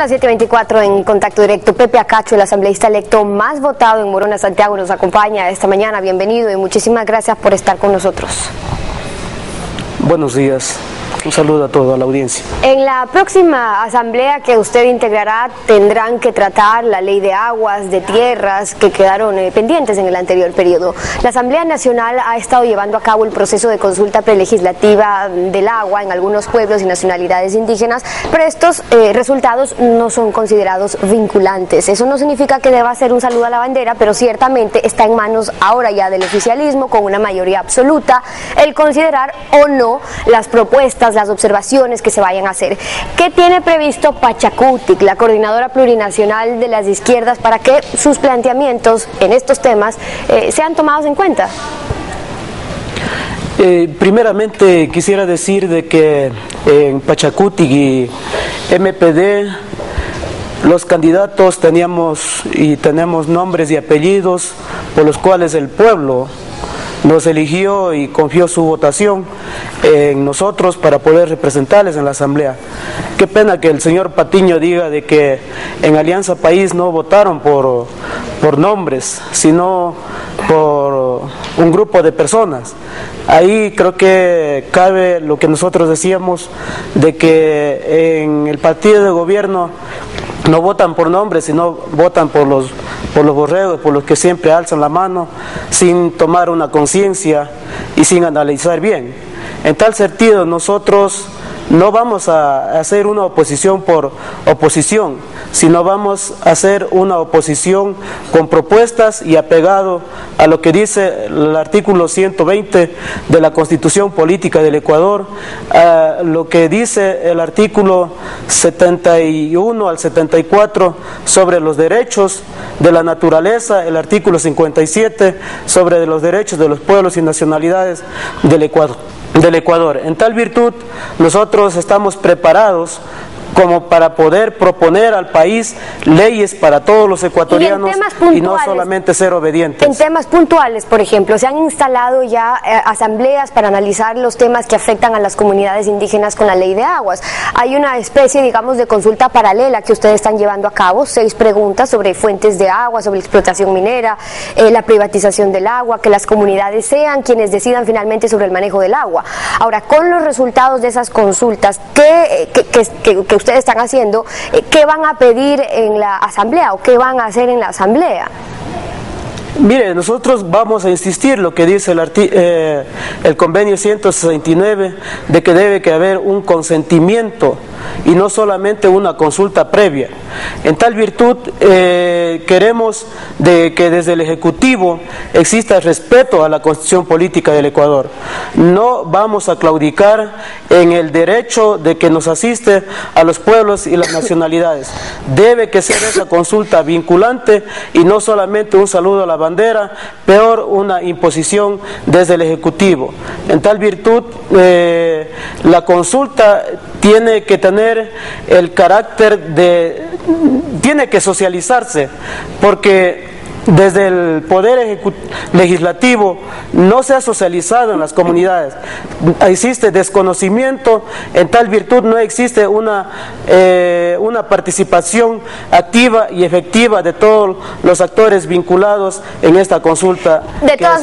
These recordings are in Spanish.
las 7:24 en Contacto Directo. Pepe Acacho, el asambleísta electo más votado en Morona, Santiago, nos acompaña esta mañana. Bienvenido y muchísimas gracias por estar con nosotros. Buenos días. Un saludo a toda la audiencia. En la próxima asamblea que usted integrará tendrán que tratar la ley de aguas, de tierras que quedaron pendientes en el anterior periodo. La Asamblea Nacional ha estado llevando a cabo el proceso de consulta prelegislativa del agua en algunos pueblos y nacionalidades indígenas, pero estos resultados no son considerados vinculantes. Eso no significa que deba ser un saludo a la bandera, pero ciertamente está en manos ahora ya del oficialismo, con una mayoría absoluta, el considerar o no las propuestas, las observaciones que se vayan a hacer. ¿Qué tiene previsto Pachacutic, la coordinadora plurinacional de las izquierdas, para que sus planteamientos en estos temas sean tomados en cuenta? Primeramente quisiera decir de que en Pachacutic y MPD los candidatos teníamos y tenemos nombres y apellidos por los cuales el pueblo nos eligió y confió su votación en nosotros para poder representarles en la asamblea. Qué pena que el señor Patiño diga de que en Alianza País no votaron por nombres, sino por un grupo de personas. Ahí creo que cabe lo que nosotros decíamos, de que en el partido de gobierno no votan por nombres, sino votan por los borregos, por los que siempre alzan la mano sin tomar una conciencia y sin analizar bien. En tal sentido, nosotros no vamos a hacer una oposición por oposición, sino vamos a hacer una oposición con propuestas y apegado a lo que dice el artículo 120 de la Constitución Política del Ecuador, a lo que dice el artículo 71 al 74 sobre los derechos de la naturaleza, el artículo 57 sobre los derechos de los pueblos y nacionalidades del Ecuador. En tal virtud, nosotros estamos preparados como para poder proponer al país leyes para todos los ecuatorianos y no solamente ser obedientes. En temas puntuales, por ejemplo, se han instalado ya asambleas para analizar los temas que afectan a las comunidades indígenas con la ley de aguas. Hay una especie, digamos, de consulta paralela que ustedes están llevando a cabo, 6 preguntas sobre fuentes de agua, sobre explotación minera, la privatización del agua, que las comunidades sean quienes decidan finalmente sobre el manejo del agua. Ahora, con los resultados de esas consultas, ¿qué ustedes están haciendo? ¿Qué van a pedir en la asamblea o qué van a hacer en la asamblea? Mire, nosotros vamos a insistir lo que dice el convenio 169 de que debe que haber un consentimiento y no solamente una consulta previa. En tal virtud queremos de que desde el Ejecutivo exista respeto a la Constitución Política del Ecuador. No vamos a claudicar en el derecho de que nos asiste a los pueblos y las nacionalidades. Debe que ser esa consulta vinculante y no solamente un saludo a la bandera, peor una imposición desde el Ejecutivo. En tal virtud, la consulta tiene que tener el carácter tiene que socializarse, porque desde el Poder Legislativo no se ha socializado en las comunidades, existe desconocimiento, en tal virtud no existe una participación activa y efectiva de todos los actores vinculados en esta consulta. De todas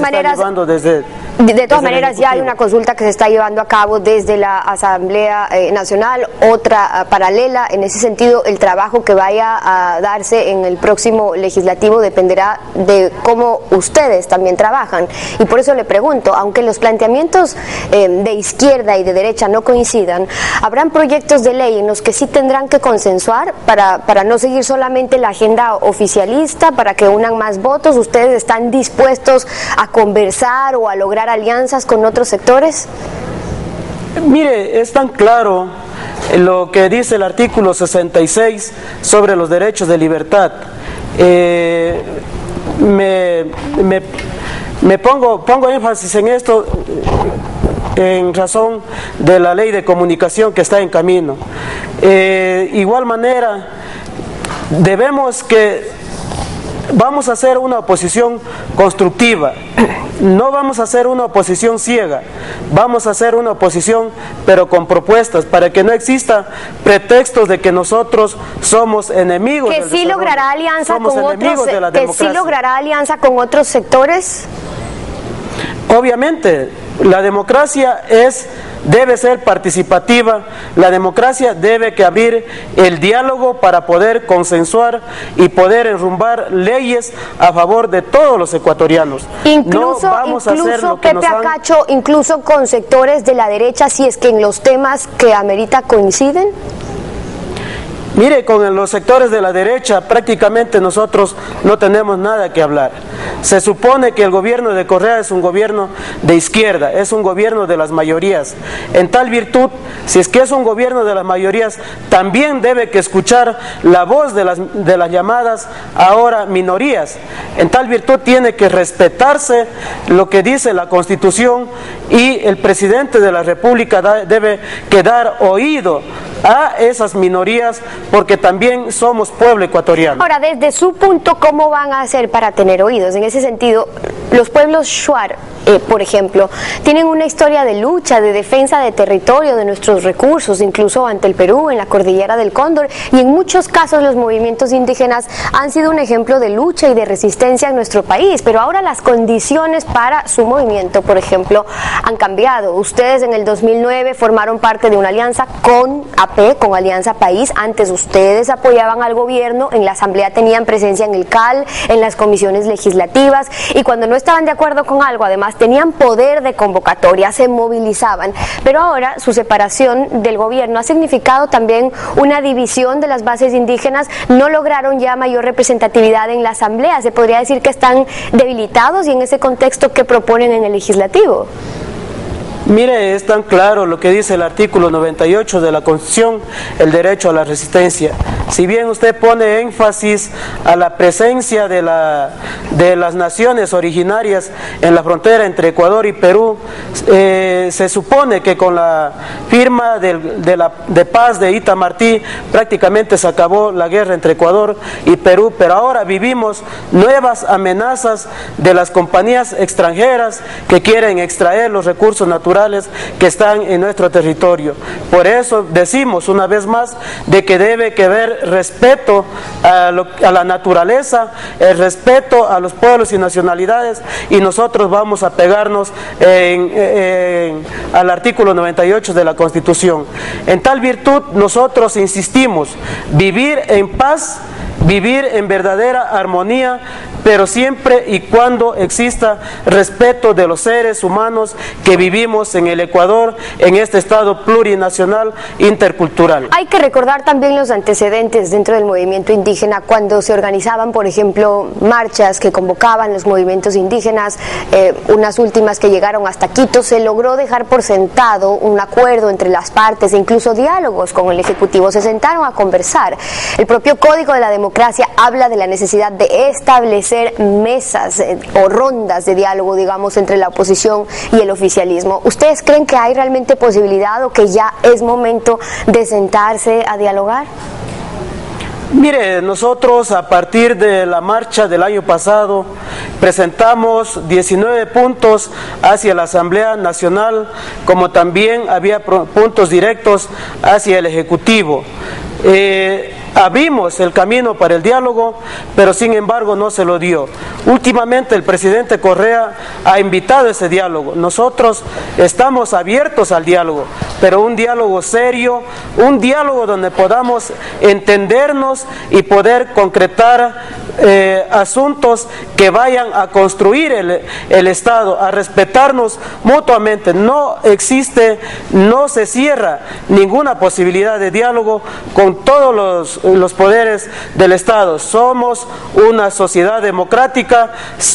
maneras, ya hay una consulta que se está llevando a cabo desde la Asamblea Nacional, otra paralela. En ese sentido, el trabajo que vaya a darse en el próximo legislativo dependerá de cómo ustedes también trabajan. Y por eso le pregunto, aunque los planteamientos de izquierda y de derecha no coincidan, ¿habrán proyectos de ley en los que sí tendrán que consensuar para no seguir solamente la agenda oficialista, para que unan más votos? ¿Ustedes están dispuestos a conversar o a lograr alianzas con otros sectores? Mire, es tan claro lo que dice el artículo 66 sobre los derechos de libertad. Pongo énfasis en esto en razón de la ley de comunicación que está en camino. Igual manera, debemos que vamos a hacer una oposición constructiva, no vamos a hacer una oposición ciega, vamos a hacer una oposición pero con propuestas, para que no exista pretextos de que nosotros somos enemigos del sí logrará alianza con otros, que sí logrará alianza con otros sectores. Obviamente, la democracia debe ser participativa, la democracia debe que abrir el diálogo para poder consensuar y poder enrumbar leyes a favor de todos los ecuatorianos. Incluso Pepe Acacho, incluso con sectores de la derecha, si es que en los temas que amerita coinciden. Mire, con los sectores de la derecha prácticamente nosotros no tenemos nada que hablar. Se supone que el gobierno de Correa es un gobierno de izquierda, es un gobierno de las mayorías. En tal virtud, si es que es un gobierno de las mayorías, también debe que escuchar la voz de las llamadas ahora minorías. En tal virtud tiene que respetarse lo que dice la Constitución, y el presidente de la República debe que dar oído a esas minorías, porque también somos pueblo ecuatoriano. Ahora, desde su punto, ¿cómo van a hacer para tener oídos? En ese sentido, los pueblos shuar, por ejemplo, tienen una historia de lucha, de defensa de territorio, de nuestros recursos, incluso ante el Perú, en la cordillera del Cóndor, y en muchos casos los movimientos indígenas han sido un ejemplo de lucha y de resistencia en nuestro país, pero ahora las condiciones para su movimiento, por ejemplo, han cambiado. Ustedes en el 2009 formaron parte de una alianza con AP, con Alianza País. Antes ustedes apoyaban al gobierno, en la asamblea tenían presencia en el CAL, en las comisiones legislativas, y cuando no estaban de acuerdo con algo, además tenían poder de convocatoria, se movilizaban. Pero ahora su separación del gobierno ha significado también una división de las bases indígenas. No lograron ya mayor representatividad en la asamblea. Se podría decir que están debilitados, y en ese contexto, ¿qué proponen en el legislativo? Mire, es tan claro lo que dice el artículo 98 de la Constitución, el derecho a la resistencia. Si bien usted pone énfasis a la presencia de las naciones originarias en la frontera entre Ecuador y Perú, se supone que con la firma de paz de Itamaraty prácticamente se acabó la guerra entre Ecuador y Perú, pero ahora vivimos nuevas amenazas de las compañías extranjeras que quieren extraer los recursos naturales que están en nuestro territorio. Por eso decimos una vez más de que debe que haber respeto a la naturaleza, el respeto a los pueblos y nacionalidades, y nosotros vamos a pegarnos al artículo 98 de la Constitución. En tal virtud nosotros insistimos, vivir en paz, vivir en verdadera armonía, pero siempre y cuando exista respeto de los seres humanos que vivimos en el Ecuador, en este Estado plurinacional intercultural. Hay que recordar también los antecedentes dentro del movimiento indígena, cuando se organizaban, por ejemplo, marchas que convocaban los movimientos indígenas, unas últimas que llegaron hasta Quito. Se logró dejar por sentado un acuerdo entre las partes e incluso diálogos con el Ejecutivo. Se sentaron a conversar. El propio Código de la Democracia habla de la necesidad de establecer mesas o rondas de diálogo, digamos, entre la oposición y el oficialismo. ¿Ustedes creen que hay realmente posibilidad, o que ya es momento de sentarse a dialogar? Mire, nosotros a partir de la marcha del año pasado presentamos 19 puntos hacia la Asamblea Nacional, como también había puntos directos hacia el Ejecutivo. Abrimos el camino para el diálogo, pero sin embargo no se lo dio. Últimamente el presidente Correa ha invitado ese diálogo. Nosotros estamos abiertos al diálogo, pero un diálogo serio, un diálogo donde podamos entendernos y poder concretar asuntos que vayan a construir el Estado, a respetarnos mutuamente. No existe, no se cierra ninguna posibilidad de diálogo con todos los poderes del Estado. Somos una sociedad democrática,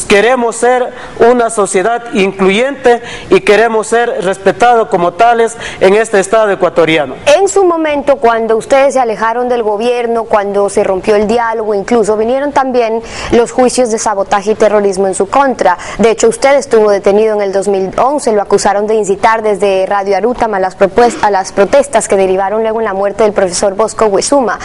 queremos ser una sociedad incluyente y queremos ser respetados como tales en este Estado ecuatoriano. En su momento, cuando ustedes se alejaron del gobierno, cuando se rompió el diálogo, incluso vinieron también también los juicios de sabotaje y terrorismo en su contra. De hecho, usted estuvo detenido en el 2011, lo acusaron de incitar desde Radio Arútam a las protestas que derivaron luego en la muerte del profesor Bosco Huizuma.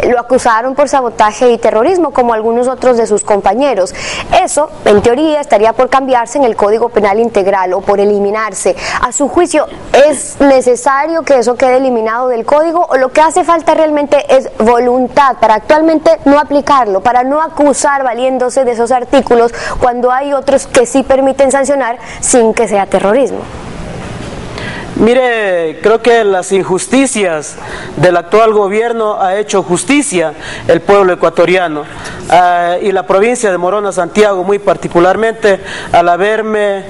Lo acusaron por sabotaje y terrorismo, como algunos otros de sus compañeros. Eso, en teoría, estaría por cambiarse en el Código Penal Integral o por eliminarse. A su juicio, ¿es necesario que eso quede eliminado del Código o lo que hace falta realmente es voluntad para actualmente no aplicarlo, para no acusar valiéndose de esos artículos cuando hay otros que sí permiten sancionar sin que sea terrorismo? Mire, creo que las injusticias del actual gobierno ha hecho justicia el pueblo ecuatoriano y la provincia de Morona Santiago muy particularmente al haberme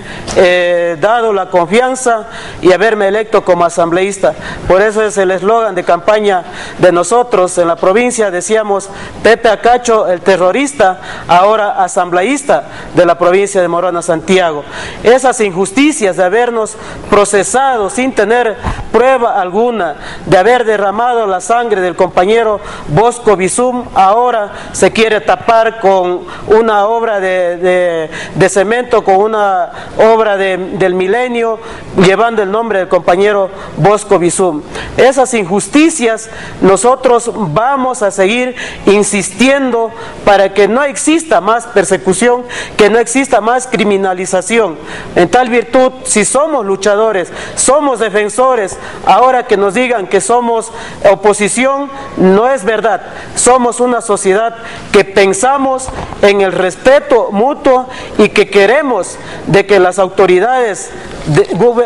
dado la confianza y haberme electo como asambleísta. Por eso es el eslogan de campaña de nosotros en la provincia, decíamos Pepe Acacho el terrorista, ahora asambleísta de la provincia de Morona Santiago. Esas injusticias de habernos procesado sin tener prueba alguna, de haber derramado la sangre del compañero Bosco Huizuma, ahora se quiere tapar con una obra de cemento, con una obra del milenio, llevando el nombre del compañero Bosco Huizuma. Esas injusticias nosotros vamos a seguir insistiendo para que no exista más persecución, que no exista más criminalización. En tal virtud, si somos luchadores, somos defensores, ahora que nos digan que somos oposición, no es verdad. Somos una sociedad que pensamos en el respeto mutuo y que queremos de que las autoridades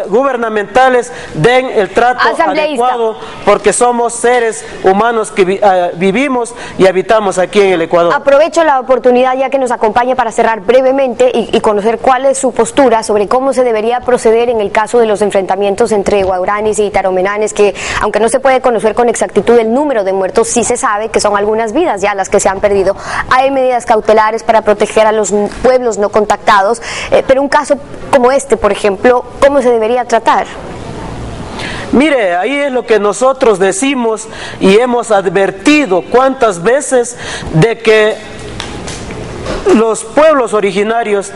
gubernamentales den el trato adecuado, porque somos seres humanos que vivimos y habitamos aquí en el Ecuador. Aprovecho la oportunidad ya que nos acompaña para cerrar brevemente y conocer cuál es su postura sobre cómo se debería proceder en el caso de los enfrentamientos entre guaraníes y taromenanes, que aunque no se puede conocer con exactitud el número de muertos, sí se sabe que son algunas vidas ya las que se han perdido. Hay medidas cautelares para proteger a los pueblos no contactados, pero un caso como este, por ejemplo, ¿cómo se debería tratar? Mire, ahí es lo que nosotros decimos y hemos advertido cuántas veces de que los pueblos originarios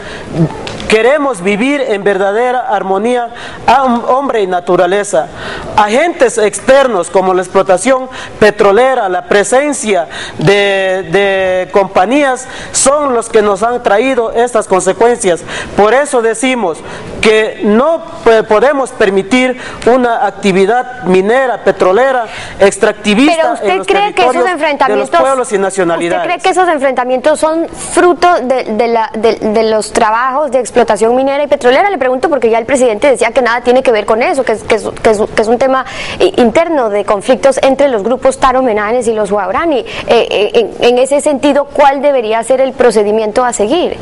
queremos vivir en verdadera armonía a hombre y naturaleza. Agentes externos como la explotación petrolera, la presencia de compañías son los que nos han traído estas consecuencias. Por eso decimos que no podemos permitir una actividad minera, petrolera, extractivista en los territorios de los pueblos y nacionalidades. ¿Usted cree que esos enfrentamientos son fruto de los trabajos de explotación minera y petrolera? Le pregunto porque ya el presidente decía que nada tiene que ver con eso, que es un tema interno de conflictos entre los grupos taromenanes y los guaraní. En ese sentido, ¿cuál debería ser el procedimiento a seguir?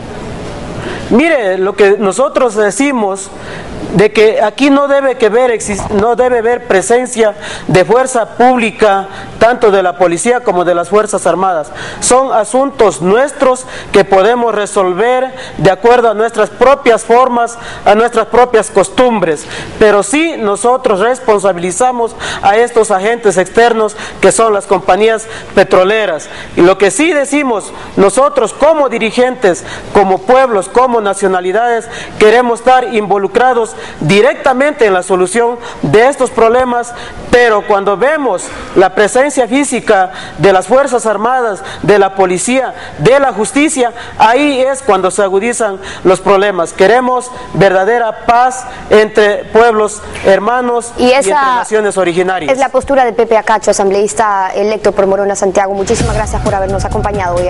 Mire, lo que nosotros decimos de que aquí no debe haber presencia de fuerza pública, tanto de la policía como de las Fuerzas Armadas. Son asuntos nuestros que podemos resolver de acuerdo a nuestras propias formas, a nuestras propias costumbres, pero sí nosotros responsabilizamos a estos agentes externos que son las compañías petroleras. Y lo que sí decimos, nosotros como dirigentes, como pueblos, como nacionalidades, queremos estar involucrados directamente en la solución de estos problemas, pero cuando vemos la presencia física de las Fuerzas Armadas, de la policía, de la justicia, ahí es cuando se agudizan los problemas. Queremos verdadera paz entre pueblos hermanos y entre naciones originarias. Es la postura de Pepe Acacho, asambleísta electo por Morona Santiago. Muchísimas gracias por habernos acompañado hoy.